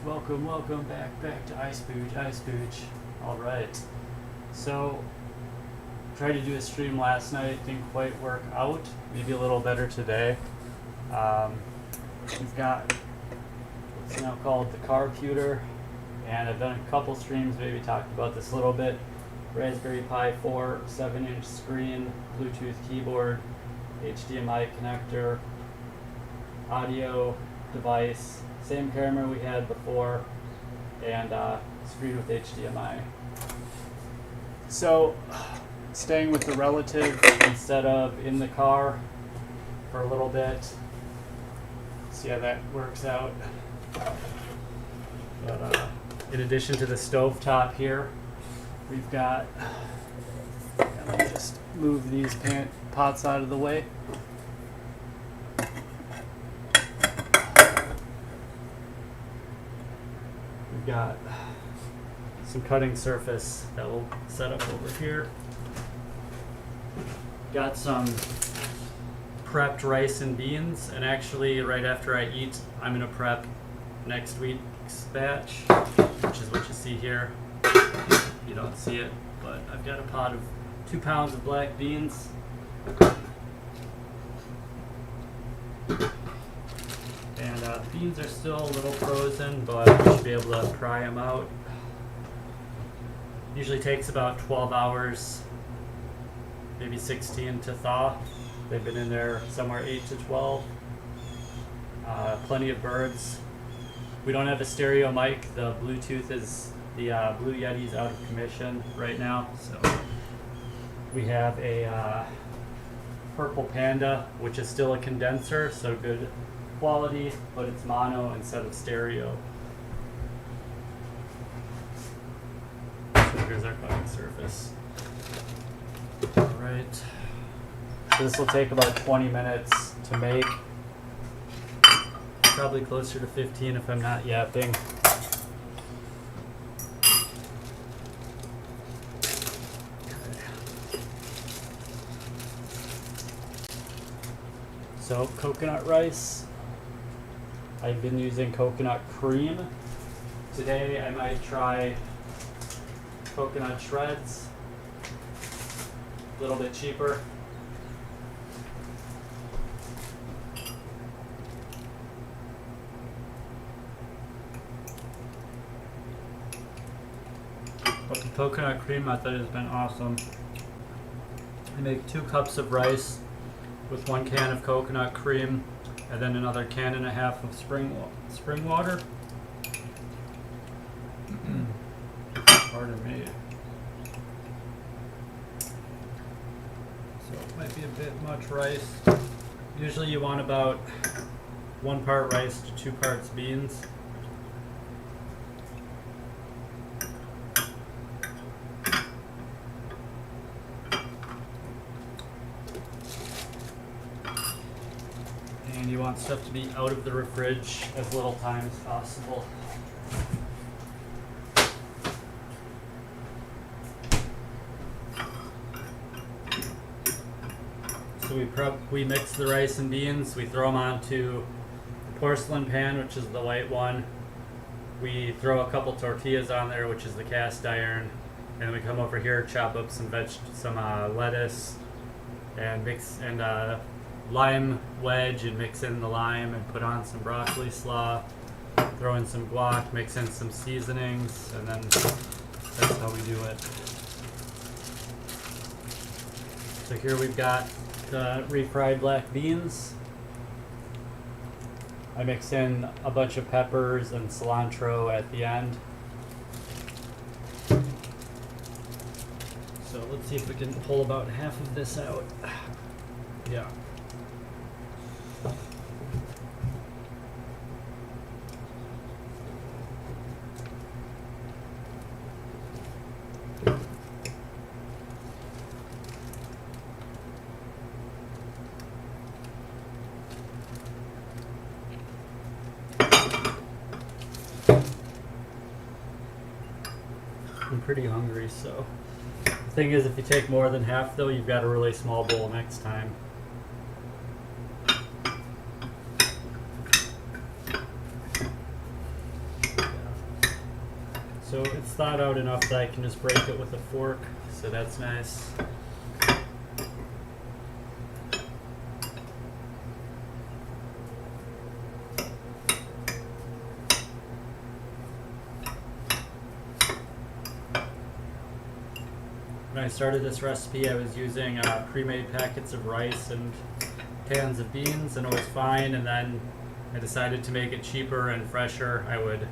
Welcome back to iSpooge. All right. So, tried to do a stream last night, didn't quite work out. Maybe a little better today. We've got what's now called the Carputer, and I've done a couple streams, maybe talked about this a little bit. Raspberry Pi 4, 7-inch screen, Bluetooth keyboard, HDMI connector, audio device, same camera we had before, and screen with HDMI. So, staying with the relative instead of in the car for a little bit. See how that works out. But in addition to the stovetop here, we've got, let me just move these pots out of the way. We've got some cutting surface that we'll set up over here. Got some prepped rice and beans, and actually right after I eat, I'm gonna prep next week's batch, which is what you see here. You don't see it, but I've got a pot of 2 pounds of black beans. And the beans are still a little frozen, but we should be able to pry them out. Usually takes about 12 hours, maybe 16 to thaw. They've been in there somewhere 8 to 12. Plenty of birds. We don't have a stereo mic. The Bluetooth is, the Blue Yeti's out of commission right now. So we have a Purple Panda, which is still a condenser, so good quality, but it's mono instead of stereo. So here's our cutting surface. Alright. So this will take about 20 minutes to make. Probably closer to 15 if I'm not yapping. So coconut rice. I've been using coconut cream. Today I might try coconut shreds. A little bit cheaper. But the coconut cream method has been awesome. I make 2 cups of rice with 1 can of coconut cream, and then another can and a half of spring water. Pardon me. So it might be a bit much rice. Usually you want about 1 part rice to 2 parts beans. And you want stuff to be out of the fridge as little time as possible. So we mix the rice and beans, we throw them onto the porcelain pan, which is the white one. We throw a couple tortillas on there, which is the cast iron. And then we come over here, chop up some lettuce, and mix, and lime wedge, and mix in the lime, and put on some broccoli slaw, throw in some guac, mix in some seasonings, and then that's how we do it. So here we've got the refried black beans. I mix in a bunch of peppers and cilantro at the end. So let's see if we can pull about half of this out. Yeah. I'm pretty hungry, so the thing is, if you take more than half though, you've got a really small bowl next time. So it's thawed out enough that I can just break it with a fork, so that's nice. When I started this recipe, I was using pre-made packets of rice and cans of beans, and it was fine. And then I decided to make it cheaper and fresher. I would,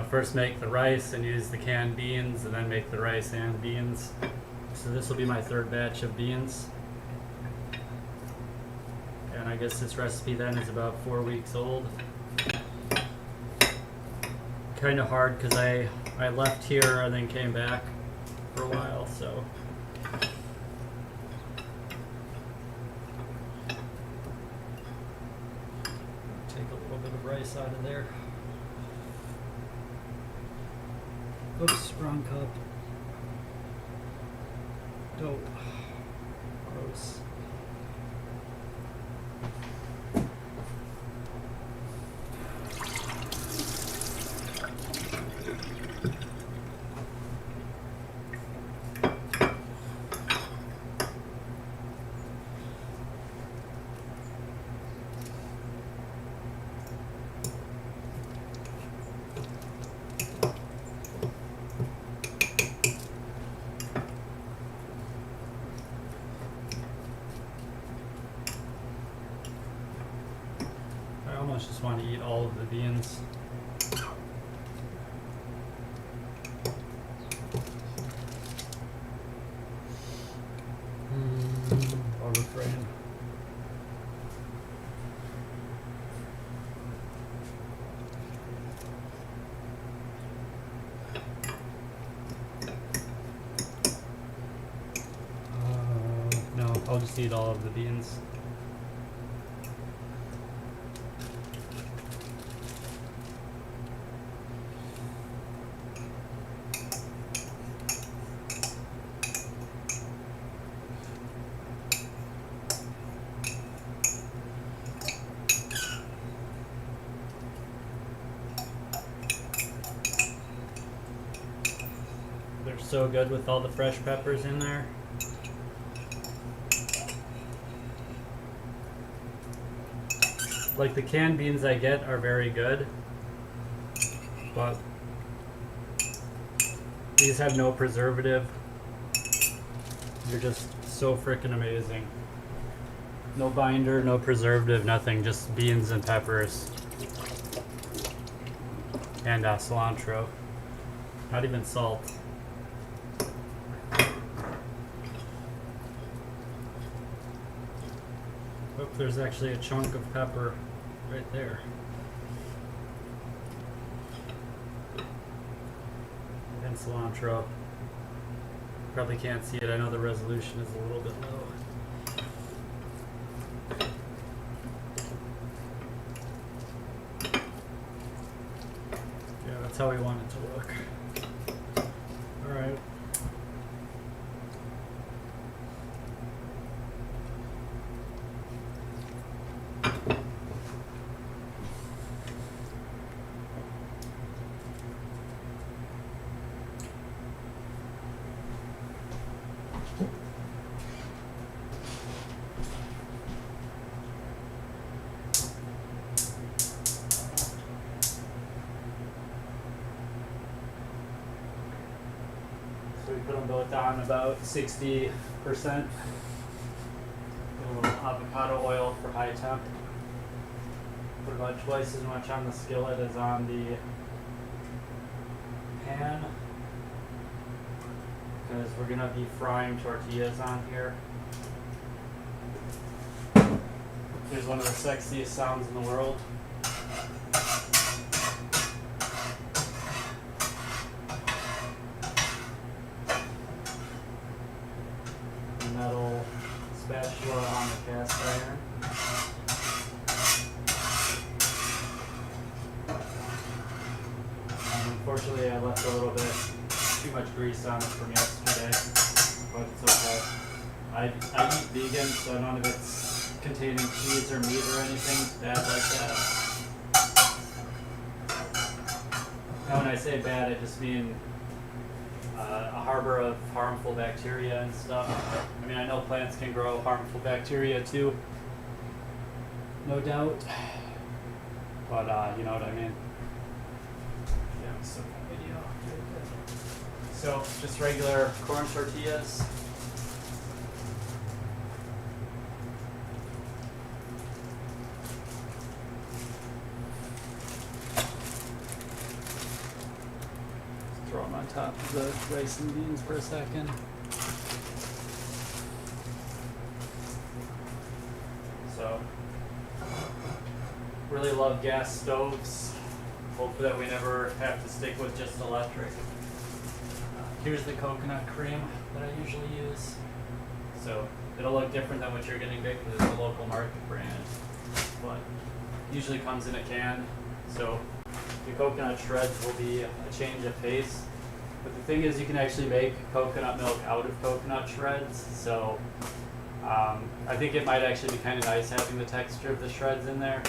first make the rice and use the canned beans, and then make the rice and beans. So this will be my third batch of beans. And I guess this recipe then is about 4 weeks old. Kind of hard because I left here and then came back for a while, so. Take a little bit of rice out of there. Oops, wrong cup. Dope. Gross. I almost just want to eat all of the beans. I'll refrain. No, I'll just eat all of the beans. They're so good with all the fresh peppers in there. Like the canned beans I get are very good, but these have no preservative. They're just so freaking amazing. No binder, no preservative, nothing, just beans and peppers. And cilantro. Not even salt. Oh, there's actually a chunk of pepper right there. And cilantro. Probably can't see it. I know the resolution is a little bit low. Yeah, that's how we want it to look. Alright. So we put them both on about 60%. Put a little avocado oil for high temp. Put about twice as much on the skillet as on the pan, because we're going to be frying tortillas on here. Here's one of the sexiest sounds in the world. Metal spatula on the cast iron. Unfortunately, I left a little bit too much grease on it from yesterday, but it's okay. I eat vegan, so none of it's containing cheese or meat or anything bad like that. Now when I say bad, I just mean a harbor of harmful bacteria and stuff. I mean, I know plants can grow harmful bacteria too, no doubt, but you know what I mean. Yeah, so video. So just regular corn tortillas. Throw them on top of the rice and beans for a second. So, really love gas stoves. Hope that we never have to stick with just electric. Here's the coconut cream that I usually use. So, it'll look different than what you're getting because it's a local market brand. But usually comes in a can. So, the coconut shreds will be a change of pace. But the thing is, you can actually make coconut milk out of coconut shreds. So I think it might actually be kind of nice having the texture of the shreds in there.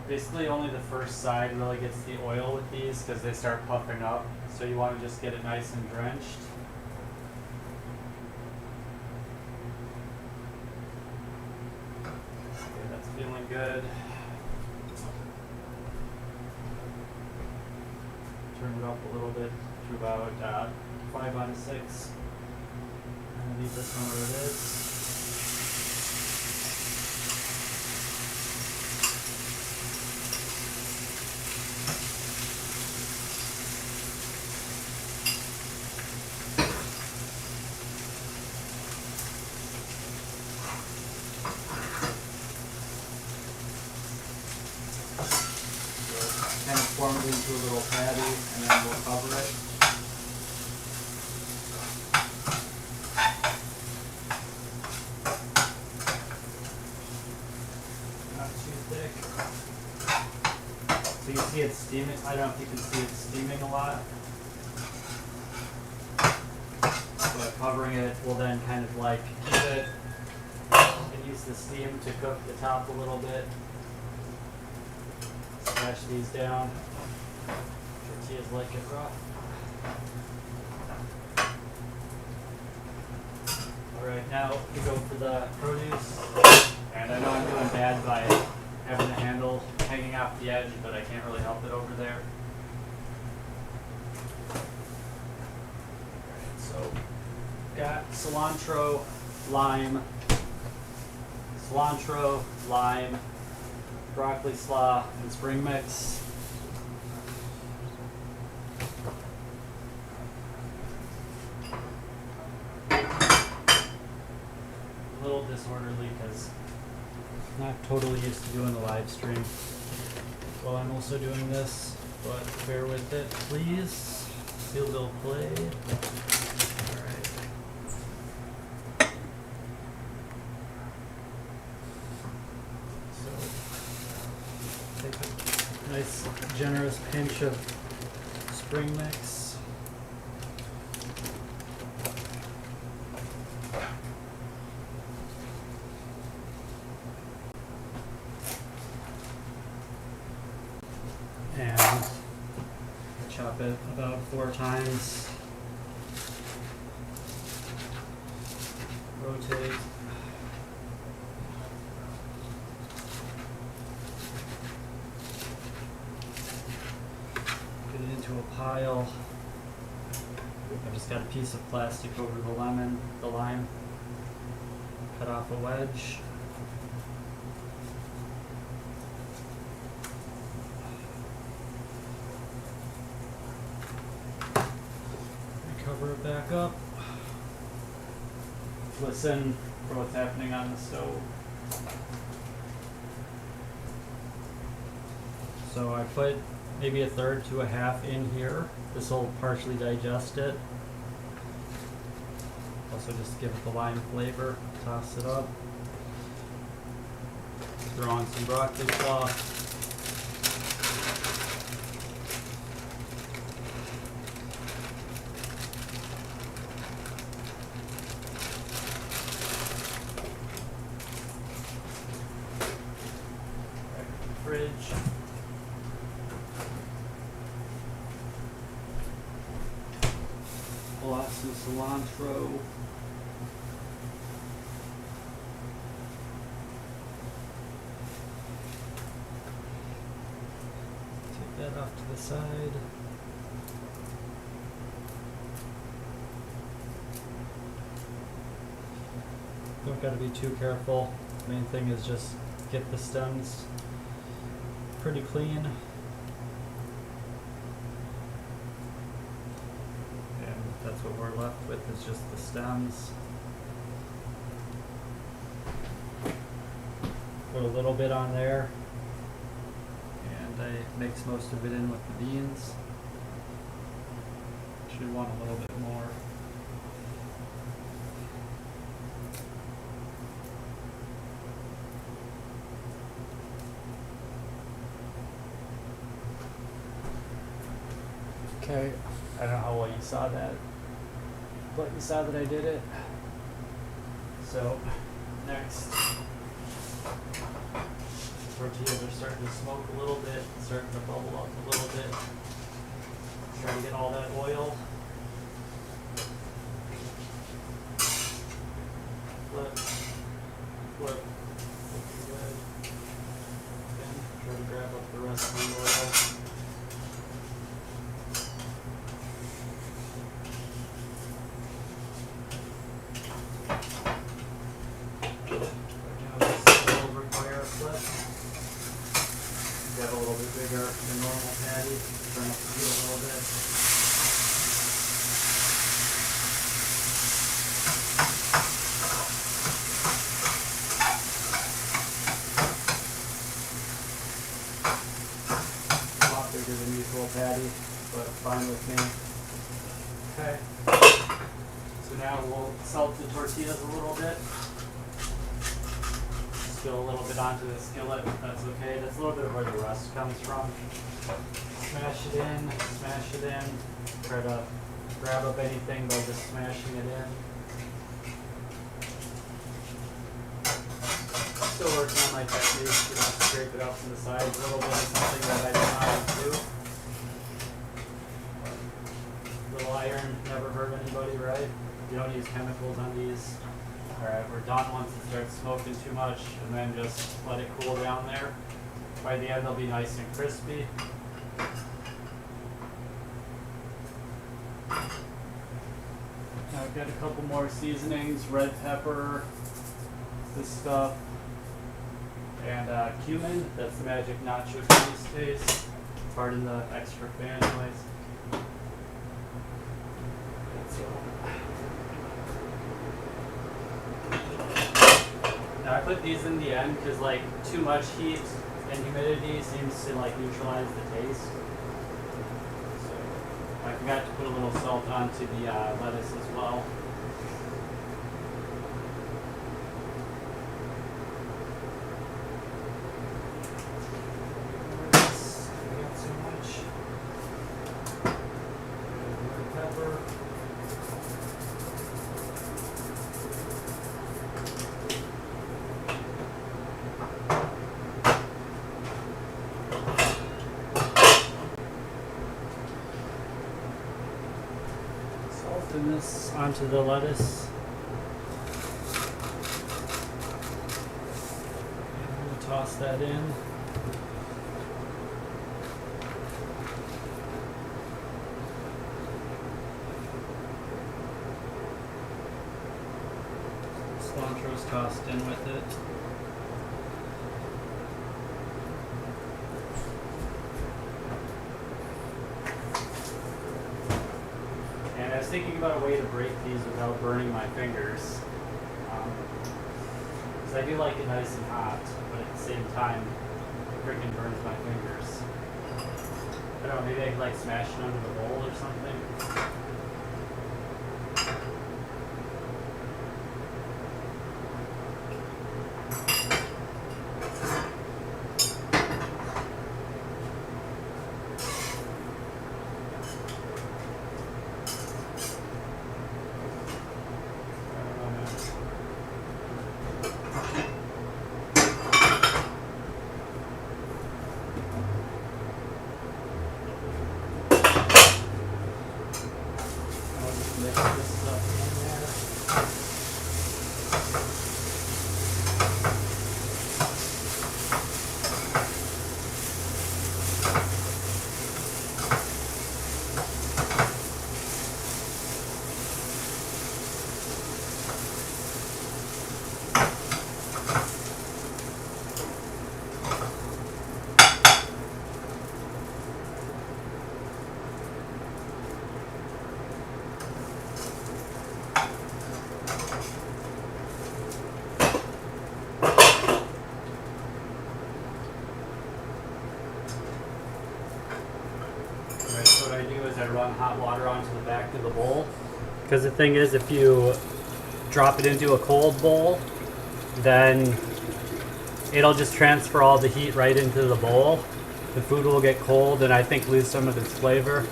Basically only the first side really gets the oil with these because they start puffing up. So you want to just get it nice and drenched. Okay, that's feeling good. Turn it up a little bit to about 5 on 6. And leave this one where it is. Kind of form it into a little patty, and then we'll cover it. Not too thick. So you see it steaming. I don't know if you can see it steaming a lot. But covering it will then kind of like keep it and use the steam to cook the top a little bit. Smash these down. Tortillas like it rough. Alright, now we go for the produce. And I know I'm doing bad by having the handle hanging off the edge, but I can't really help it over there. Alright, so got cilantro, lime, broccoli slaw, and spring mix. A little disorderly because I'm not totally used to doing the live stream while I'm also doing this, but bear with it, please. Seal bill play. Alright. Take a nice generous pinch of spring mix. And chop it about 4 times. Rotate. Get it into a pile. I just got a piece of plastic over the lime. Cut off a wedge. Cover it back up. listen for what's happening on the stove. So I put maybe a third to a half in here. This will partially digest it. Also just give it the lime flavor. Toss it up. Throw on some broccoli slaw. Back to the fridge. Pull out some cilantro. That off to the side. Don't gotta be too careful. Main thing is just get the stems pretty clean. And that's what we're left with, is just the stems. Put a little bit on there. I mix most of it in with the beans. Should want a little bit more. Okay, I don't know how well you saw that, but you saw that I did it. So, next. Tortillas are starting to smoke a little bit, starting to bubble up a little bit. Try to get all that oil. Flip, flip, looking good. Again, try to grab up the rest of the oil. Got a little bit bigger than normal patty. Turn up the heat a little bit. A lot bigger than usual patty, but fine with me. Okay. So now we'll salt the tortillas a little bit. Spill a little bit onto the skillet, that's okay. That's a little bit of where the rust comes from. Smash it in, smash it in. Try to grab up anything by just smashing it in. Still working on my technique, you know, scrape it up from the sides a little bit is something that I don't know how to do. Little iron never hurt anybody, right? You don't use chemicals on these. Alright, we're done once it starts smoking too much, and then just let it cool down there. By the end they'll be nice and crispy. Now I've got a couple more seasonings, red pepper, this stuff, and cumin. That's the magic nacho cheese taste. Pardon the extra fan noise. Now I put these in the end because like too much heat and humidity seems to like neutralize the taste. So I forgot to put a little salt onto the lettuce as well. We got so much. Red pepper. This onto the lettuce. And we'll toss that in. Cilantro's tossed in with it. I was thinking about a way to break these without burning my fingers. Because I do like it nice and hot, but at the same time, it freaking burns my fingers. I don't know, maybe I could like smash it under the bowl or something. Mix this up in there. Right, so what I do is I run hot water onto the back of the bowl. Because the thing is, if you drop it into a cold bowl, then it'll just transfer all the heat right into the bowl. The food will get cold and I think lose some of its flavor.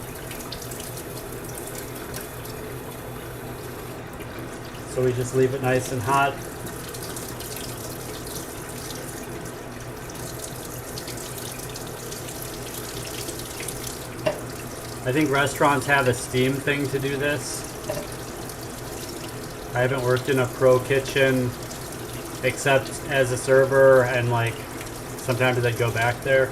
So we just leave it nice and hot. I think restaurants have a steam thing to do this. I haven't worked in a pro kitchen except as a server, and like sometimes I'd go back there.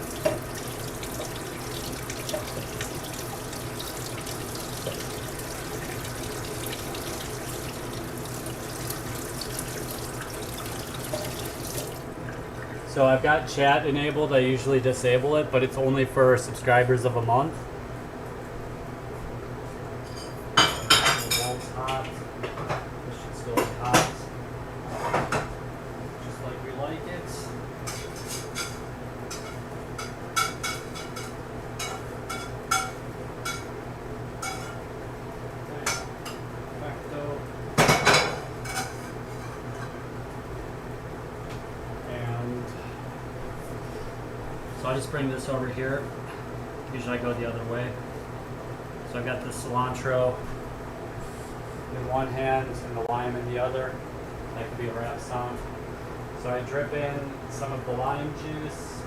So I've got chat enabled. I usually disable it, but it's only for subscribers of a month. The bowl's hot. This should still be hot. Just like we like it. Perfecto. And so I'll just bring this over here. Usually I go the other way. So I've got the cilantro in one hand and the lime in the other. That could be a rap song. So I drip in some of the lime juice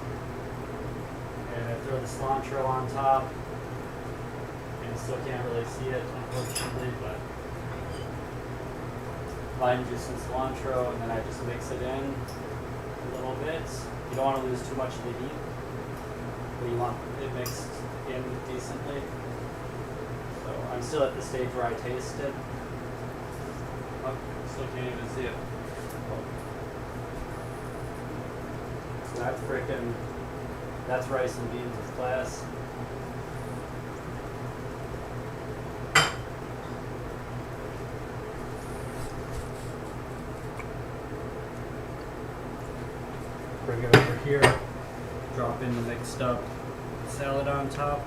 and I throw the cilantro on top. And you still can't really see it, unfortunately, but lime juice and cilantro, and then I just mix it in a little bit. You don't want to lose too much of the heat, but you want it mixed in decently. So I'm still at the stage where I taste it. Oh, still can't even see it. Oh. So that's rice and beans with class. Bring it over here, drop in the mixed up salad on top.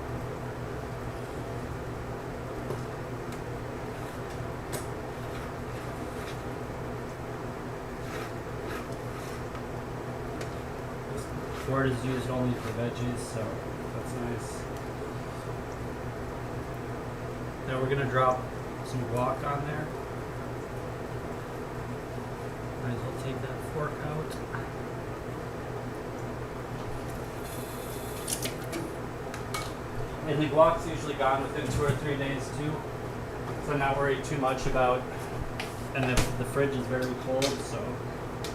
This board is used only for veggies, so that's nice. Now we're going to drop some guac on there. Might as well take that fork out. And the guac's usually gone within 2 or 3 days too, so I'm not worried too much about, and the fridge is very cold, so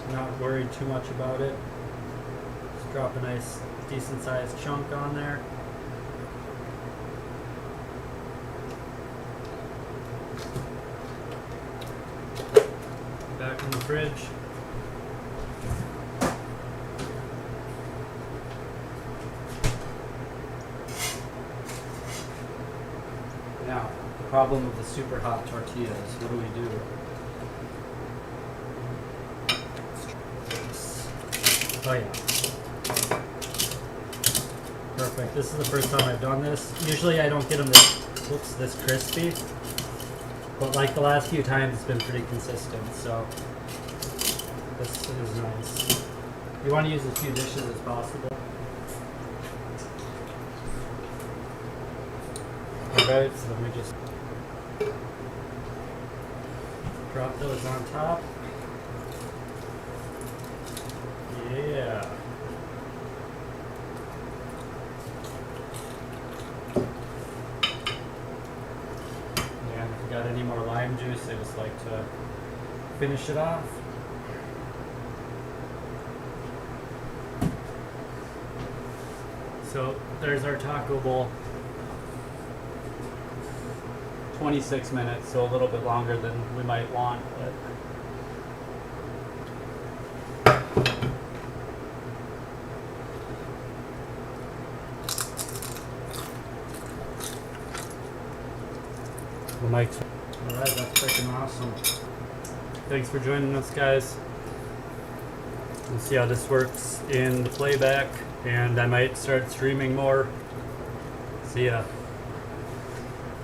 I'm not worried too much about it. Just drop a nice decent sized chunk on there. Back in the fridge. Now, the problem with the super hot tortillas, what do we do? Oh yeah. Perfect. This is the first time I've done this. Usually I don't get them this crispy, but like the last few times it's been pretty consistent, so this is nice. You want to use as few dishes as possible. Alright, so let me just drop those on top. Yeah. And if you got any more lime juice, I just like to finish it off. So there's our taco bowl. 26 minutes, so a little bit longer than we might want, but the mic's alright. That's freaking awesome. Thanks for joining us, guys. We'll see how this works in the playback, and I might start streaming more. See ya.